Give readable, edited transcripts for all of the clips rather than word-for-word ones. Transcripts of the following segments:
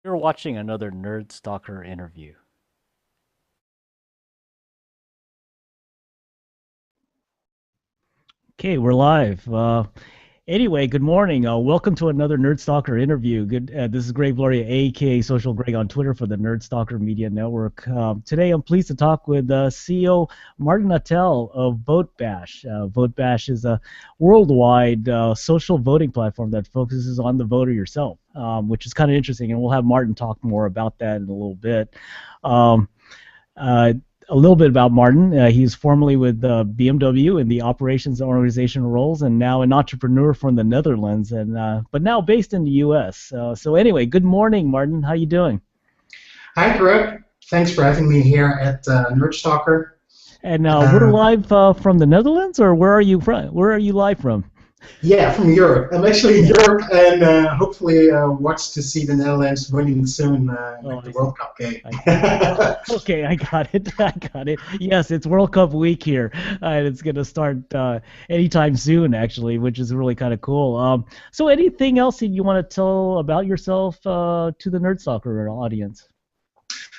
You're watching another Nerd Stalker interview. Okay, we're live. Anyway, good morning. Welcome to another Nerd Stalker interview. This is Greg Gloria, aka Social Greg on Twitter for the Nerd Stalker Media Network. Today, I'm pleased to talk with CEO Martijn Atell of VoteBash. VoteBash is a worldwide social voting platform that focuses on the voter yourself, which is kind of interesting, and we'll have Martin talk more about that in a little bit. Um, uh, a little bit about Martin. He's formerly with BMW in the operations and organization roles, and now an entrepreneur from the Netherlands, and but now based in the U.S. So anyway, good morning, Martin. How you doing? Hi, Greg. Thanks for having me here at Nerdstalker. And we're Uh, live from the Netherlands, or where are you from? Where are you live from? yeah, from Europe. I'm actually in Europe and hopefully watch to see the Netherlands winning soon Oh, like the I see. World Cup game. I, okay, I got it. I got it. Yes, it's World Cup week here, and it's going to start anytime soon, actually, which is really kind of cool. So, anything else that you want to tell about yourself to the Nerd Stalker audience?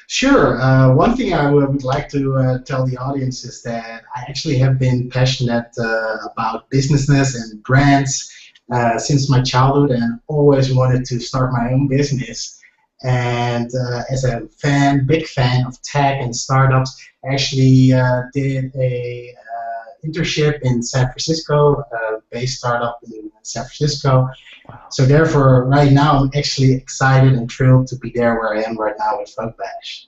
Sure. One thing I would like to tell the audience is that I actually have been passionate about business and brands since my childhood and always wanted to start my own business. And as a big fan of tech and startups, I actually did a internship in San Francisco, a base startup in San Francisco. Wow. So therefore, right now, I'm actually excited and thrilled to be there where I am right now with VoteBash.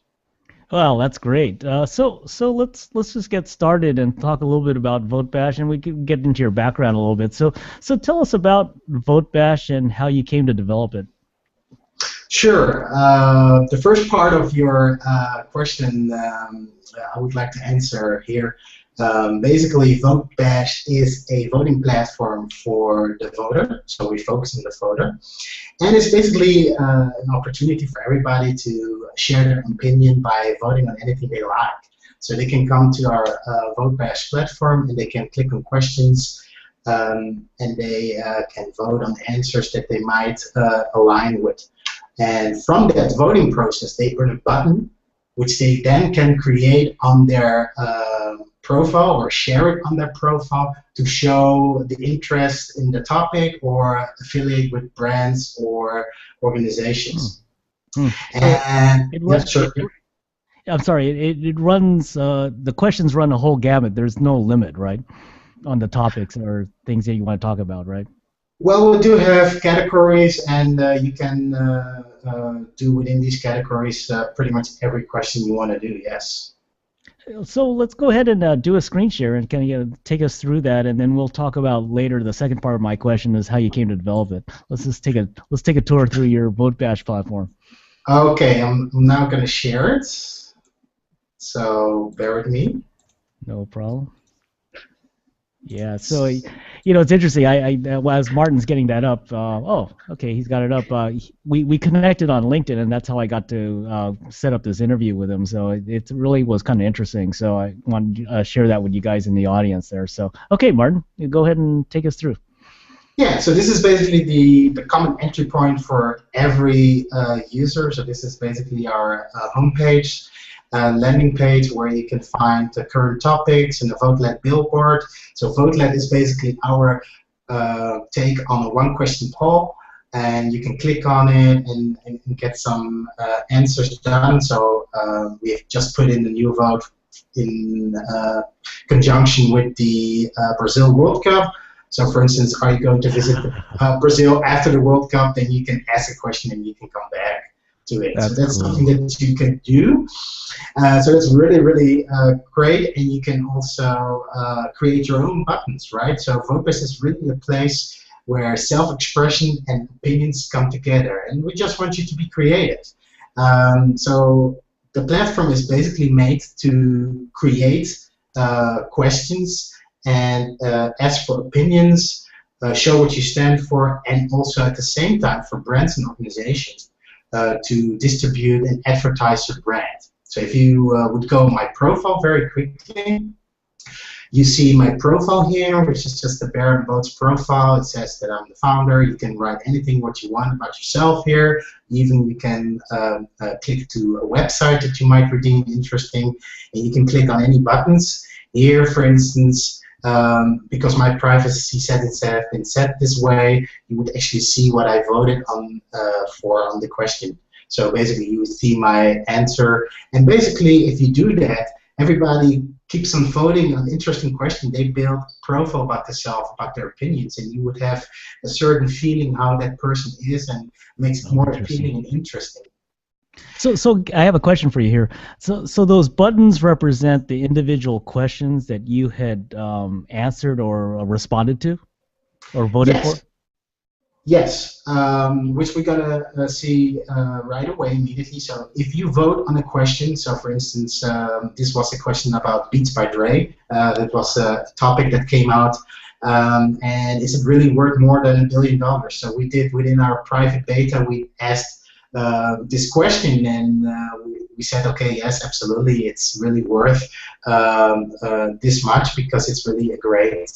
Well, that's great. So let's just get started and talk a little bit about VoteBash, and we can get into your background a little bit. So tell us about VoteBash and how you came to develop it. Sure. The first part of your question I would like to answer here. Basically, VoteBash is a voting platform for the voter, so we focus on the voter. And it's basically an opportunity for everybody to share their opinion by voting on anything they like. So they can come to our VoteBash platform and they can click on questions and they can vote on answers that they might align with. And from that voting process, they earn a button, which they then can create on their profile or share it on their profile to show the interest in the topic or affiliate with brands or organizations. Hmm. So And it, yeah, ru- sure. I'm sorry, it runs, the questions run a whole gamut. There's no limit, right, on the topics or things that you want to talk about, right? Well, we do have categories, and you can do within these categories pretty much every question you want to do. Yes. So let's go ahead and do a screen share and kind of take us through that, and then we'll talk about later. The second part of my question is how you came to develop it. Let's take a tour through your VoteBash platform. Okay, I'm now going to share it. So bear with me. No problem. Yeah, so it's interesting. Well, as Martin's getting that up. Oh, okay, he's got it up. We connected on LinkedIn, and that's how I got to set up this interview with him. So it really was kind of interesting. So I wanted to share that with you guys in the audience there. So okay, Martin, you go ahead and take us through. Yeah, so this is basically the common entry point for every user. So this is basically our homepage, landing page where you can find the current topics and the VoteLet billboard. So VoteLet is basically our take on a one-question poll, and you can click on it and get some answers done. So we have just put in the new vote in conjunction with the Brazil World Cup. So, for instance, are you going to visit Brazil after the World Cup? Then you can ask a question and you can come back to it. So That's that's cool. something that you can do. So that's really, really great. And you can also create your own buttons, right? So VoteBash is really a place where self-expression and opinions come together. And we just want you to be creative. So the platform is basically made to create questions and ask for opinions, show what you stand for, and also at the same time for brands and organizations to distribute and advertise your brand. So if you would go on my profile very quickly, You see my profile here, which is just the Bare Bones profile. It says that I'm the founder. You can write anything what you want about yourself here. Even you can click to a website that you might redeem interesting, and you can click on any buttons. Here, for instance, because my privacy settings have been set this way, you would actually see what I voted on on the question. So basically, you would see my answer, and basically, if you do that, everybody keeps on voting on interesting questions. They build profile about themselves, about their opinions, and you would have a certain feeling how that person is, and makes it more appealing and interesting. So I have a question for you here. So those buttons represent the individual questions that you had answered or responded to, or voted for. Yes, which we're gonna see right away immediately. So if you vote on a question, so for instance, this was a question about Beats by Dre. That was a topic that came out, and is it really worth more than $1 billion? So we did within our private beta, we asked this question, and we said, okay, yes, absolutely, it's really worth this much because it's really a great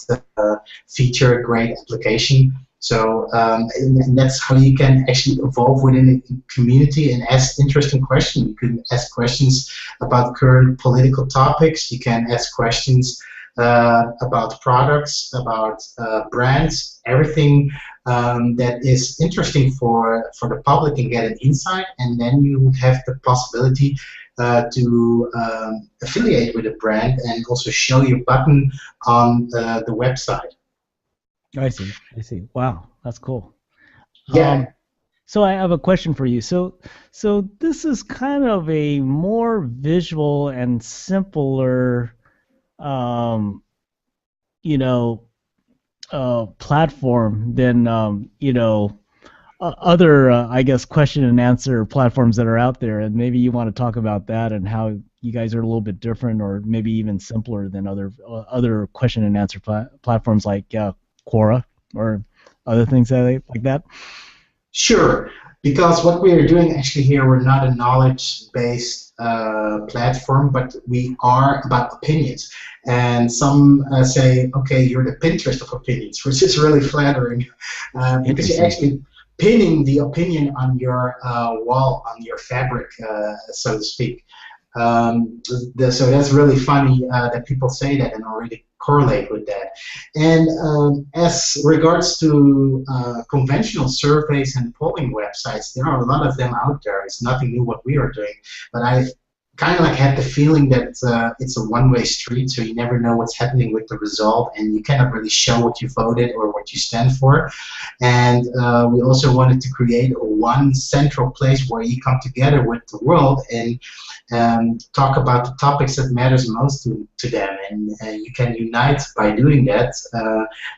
feature, a great application. So and that's how you can actually evolve within a community and ask interesting questions. You can ask questions about current political topics. You can ask questions about products, about brands, everything that is interesting for the public and get an insight. And then you have the possibility to affiliate with a brand and also show your button on the website. I see. I see. Wow, that's cool. Yeah. So I have a question for you. So this is kind of a more visual and simpler, you know, platform than you know, other I guess question and answer platforms that are out there. And maybe you want to talk about that and how you guys are a little bit different, or maybe even simpler than other question and answer platforms like Quora or other things like that? Sure, because what we are doing actually here, we're not a knowledge-based platform, but we are about opinions. And some say, okay, you're the Pinterest of opinions, which is really flattering, because you're actually pinning the opinion on your wall, on your fabric, so to speak. So that's really funny that people say that and already correlate with that. And as regards to conventional surveys and polling websites, there are a lot of them out there. It's nothing new what we are doing, but I kind of like had the feeling that it's a one-way street, so you never know what's happening with the result, and you cannot really show what you voted or what you stand for. And we also wanted to create one central place where you come together with the world and talk about the topics that matters most to them, and you can unite by doing that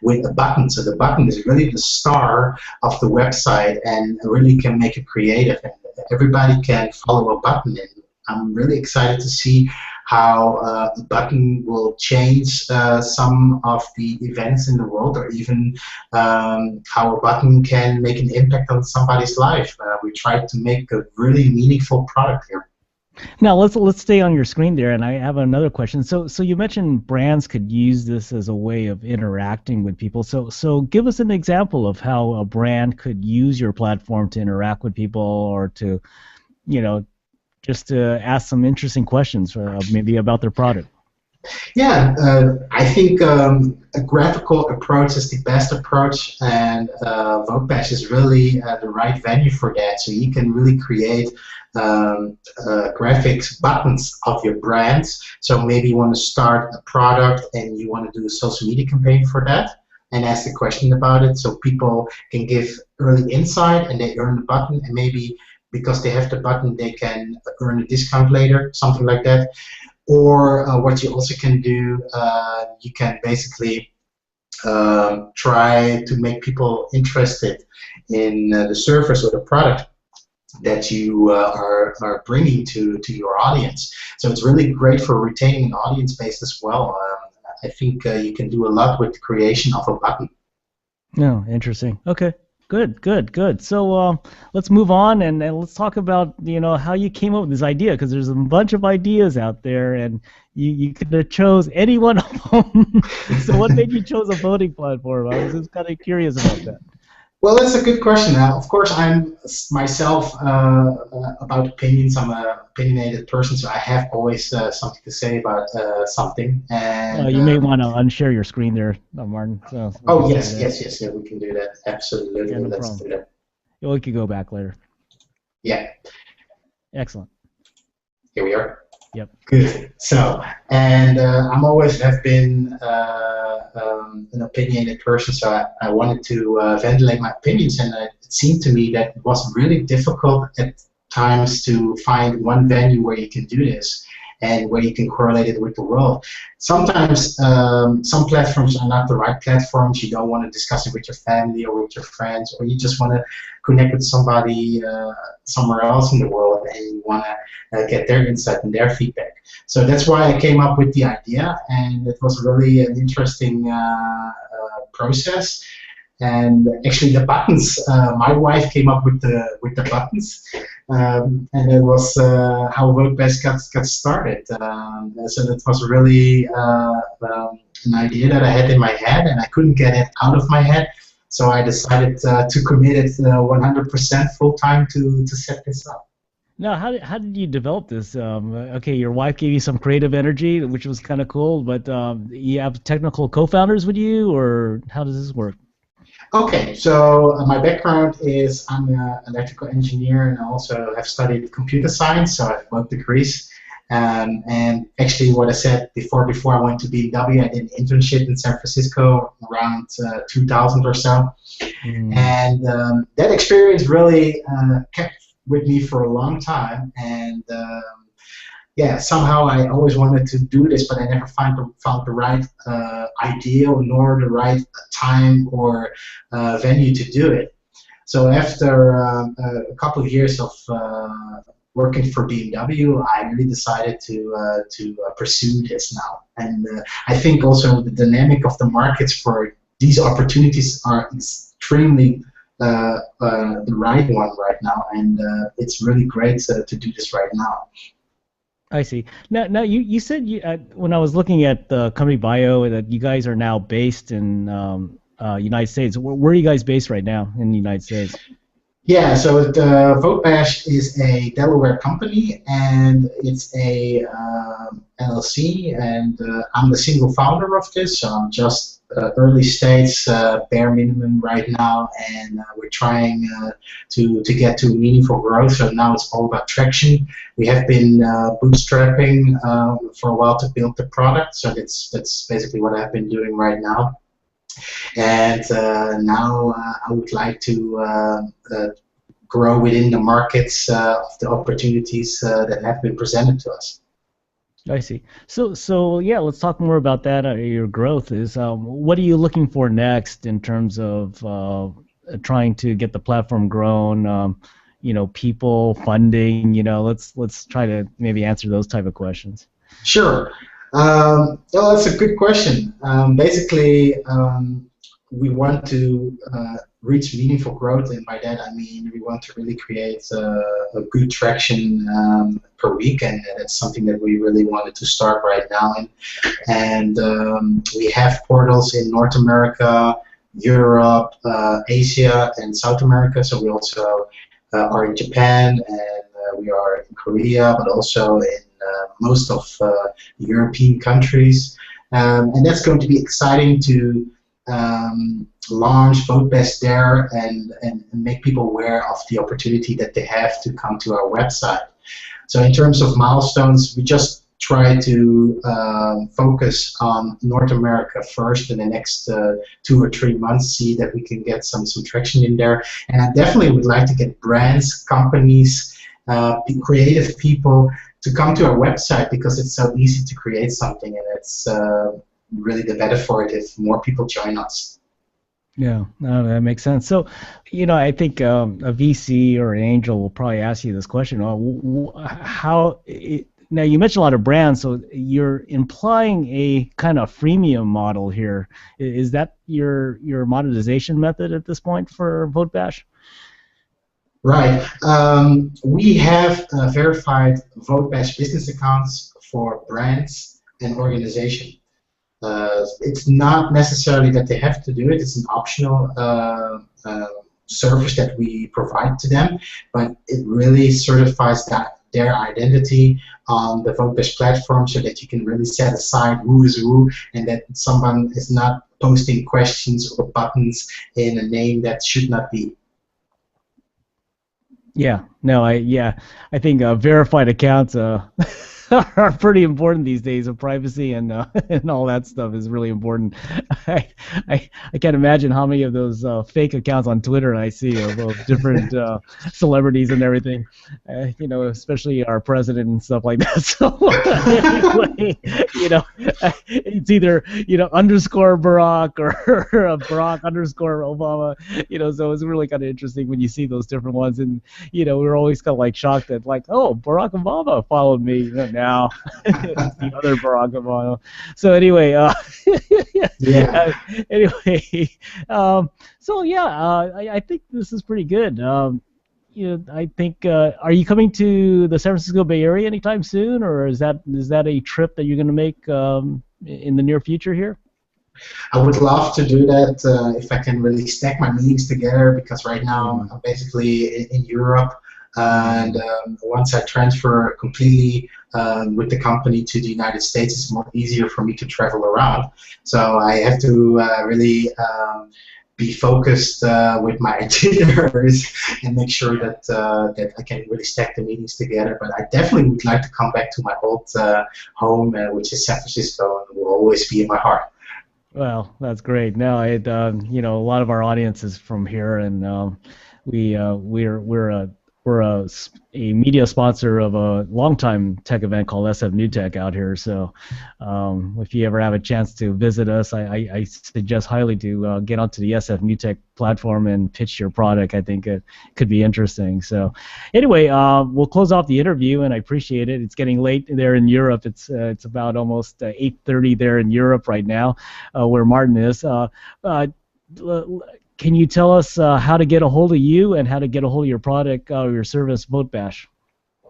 with a button. So the button is really the star of the website and really can make it creative, and everybody can follow a button. And I'm really excited to see how the button will change some of the events in the world, or even how a button can make an impact on somebody's life. We tried to make a really meaningful product here. Now let's stay on your screen there, and I have another question. So you mentioned brands could use this as a way of interacting with people. So give us an example of how a brand could use your platform to interact with people, or to, you know, just to ask some interesting questions, maybe about their product. Yeah, I think a graphical approach is the best approach, and VoteBash is really the right venue for that. So you can really create graphics buttons of your brands. So maybe you want to start a product and you want to do a social media campaign for that, and ask a question about it, so people can give early insight and they earn the button, and maybe because they have the button they can earn a discount later, something like that. Or what you also can do, you can basically try to make people interested in the service or the product that you are bringing to your audience. So it's really great for retaining an audience base as well. I think you can do a lot with the creation of a button. No, interesting. Okay. Good, good, good. So let's move on and let's talk about how you came up with this idea because there's a bunch of ideas out there and you could have chose any one of them. So what made you chose a voting platform? I was just kind of curious about that. Well, that's a good question. Of course, I'm myself about opinions. I'm an opinionated person, so I have always something to say about something. And You may want to unshare your screen there, Martin. So we oh can see yes, that. yes, yes, yeah, we can do that. Yeah, Absolutely, no let's problem. do that. Yeah, we could go back later. Yeah, Excellent. here we are. Yep. Good. So, and I'm always have been an opinionated person, so I wanted to ventilate my opinions, and it seemed to me that it was really difficult at times to find one venue where you can do this and where you can correlate it with the world. Sometimes some platforms are not the right platforms. You don't want to discuss it with your family or with your friends, or you just want to connect with somebody somewhere else in the world, and you want to get their insight and their feedback. So that's why I came up with the idea, and it was really an interesting process. And actually, the buttons. My wife came up with the buttons, and it was how VoteBash got started. So that was really an idea that I had in my head, and I couldn't get it out of my head. So I decided to commit it 100% full time to set this up. Now, how did you develop this? Okay, your wife gave you some creative energy, which was kind of cool, but you have technical co-founders with you, or how does this work? Okay, so my background is I'm an electrical engineer, and I also have studied computer science, so I have both degrees. And actually, what I said before I went to BMW, I did an internship in San Francisco around 2000 or so. And that experience really kept with me for a long time. And yeah, somehow I always wanted to do this, but I never found the right idea nor the right time or venue to do it. So after a couple of years of working for BMW, I really decided to pursue this now. And I think also the dynamic of the markets for these opportunities are extremely the right one right now, and it's really great to do this right now. I see. Now you said when I was looking at the company bio that you guys are now based in United States. Where are you guys based right now in the United States? Yeah, so VoteBash is a Delaware company, and it's a LLC, and I'm the single founder of this, so I'm just early stage, bare minimum right now, and we're trying to get to meaningful growth. So now it's all about traction. We have been bootstrapping for a while to build the product, so that's basically what I've been doing right now. And now I would like to grow within the markets of the opportunities that have been presented to us. I see. So yeah, let's talk more about that. Your growth is. What are you looking for next in terms of trying to get the platform grown? People, funding. Let's try to maybe answer those type of questions. Sure. Well, that's a good question. Basically, we want to reach meaningful growth, and by that I mean we want to really create a good traction per week, and that's something that we really wanted to start right now. And we have portals in North America, Europe, Asia, and South America. So we also are in Japan, and we are in Korea, but also in most of European countries, and that's going to be exciting to launch VoteBash there and make people aware of the opportunity that they have to come to our website. So in terms of milestones, we just try to focus on North America first in the next 2 or 3 months, see that we can get some traction in there. And I definitely would like to get brands, companies, creative people to come to our website, because it's so easy to create something, and it's really the better for it if more people join us. Yeah, no, that makes sense. So, I think a VC or an angel will probably ask you this question: now you mentioned a lot of brands, so you're implying a kind of freemium model here. Is that your monetization method at this point for VoteBash? Right. We have verified VoteBash business accounts for brands and organization. It's not necessarily that they have to do it. It's an optional service that we provide to them, but it really certifies that their identity on the VoteBash platform, so that you can really set aside who is who, and that someone is not posting questions or buttons in a name that should not be. Yeah, no, I think verified accounts are pretty important these days. Of privacy and and all that stuff is really important. I, I can't imagine how many of those fake accounts on Twitter I see of different celebrities and everything. Especially our president and stuff like that. So anyway, it's either underscore Barack or Barack underscore Obama. So it's really kind of interesting when you see those different ones, and we're always kind of like shocked that like, oh, Barack Obama followed me. Now it's the other Barack Obama. So anyway, Yeah. anyway, I think this is pretty good. I think are you coming to the San Francisco Bay Area anytime soon, or is that a trip that you're going to make in the near future here? I would love to do that if I can really stack my meetings together, because right now I'm basically in Europe, and once I transfer completely with the company to the United States, it's more easier for me to travel around. So I have to really be focused with my itineraries and make sure that that I can really stack the meetings together. But I definitely would like to come back to my old home, which is San Francisco, and will always be in my heart. Well, that's great. No, a lot of our audience is from here, and we're a media sponsor of a longtime tech event called SF New Tech out here. So if you ever have a chance to visit us, I suggest highly to get onto the SF New Tech platform and pitch your product. I think it could be interesting. So anyway, we'll close off the interview, and I appreciate it. It's getting late there in Europe. It's about almost 8:30 there in Europe right now, where Martin is. Can you tell us how to get a hold of you and how to get a hold of your product or your service, VoteBash?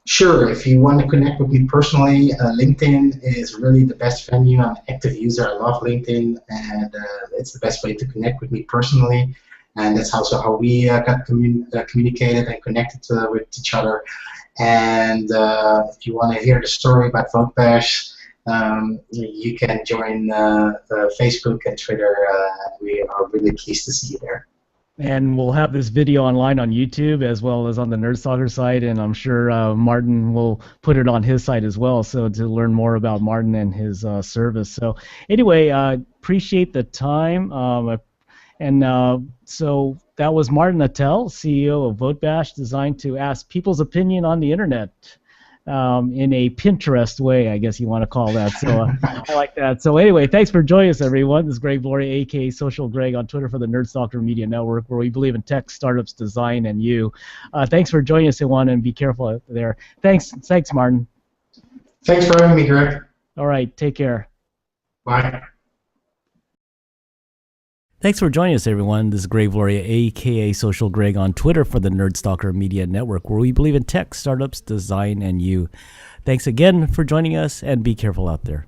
Sure. If you want to connect with me personally, LinkedIn is really the best venue. I'm an active user. I love LinkedIn, and it's the best way to connect with me personally. And that's also how we got communicated and connected with each other. And if you want to hear the story about VoteBash, you can join Facebook and Twitter. We are really pleased to see you there. And we'll have this video online on YouTube as well as on the NerdStalker site, and I'm sure Martin will put it on his site as well, so to learn more about Martin and his service. So anyway, appreciate the time. So that was Martin Atell, CEO of VoteBash, designed to ask people's opinion on the internet. In a Pinterest way, I guess you want to call that. So I like that. So anyway, thanks for joining us, everyone. This is Greg Gloria, aka Social Greg, on Twitter for the NerdStalker Media Network, where we believe in tech, startups, design, and you. Thanks for joining us, everyone, and be careful out there. Thanks, Martin. Thanks for having me, Greg. All right, take care. Bye. Thanks for joining us, everyone. This is Greg Gloria, aka Social Greg, on Twitter for the NerdStalker Media Network, where we believe in tech, startups, design, and you. Thanks again for joining us, and be careful out there.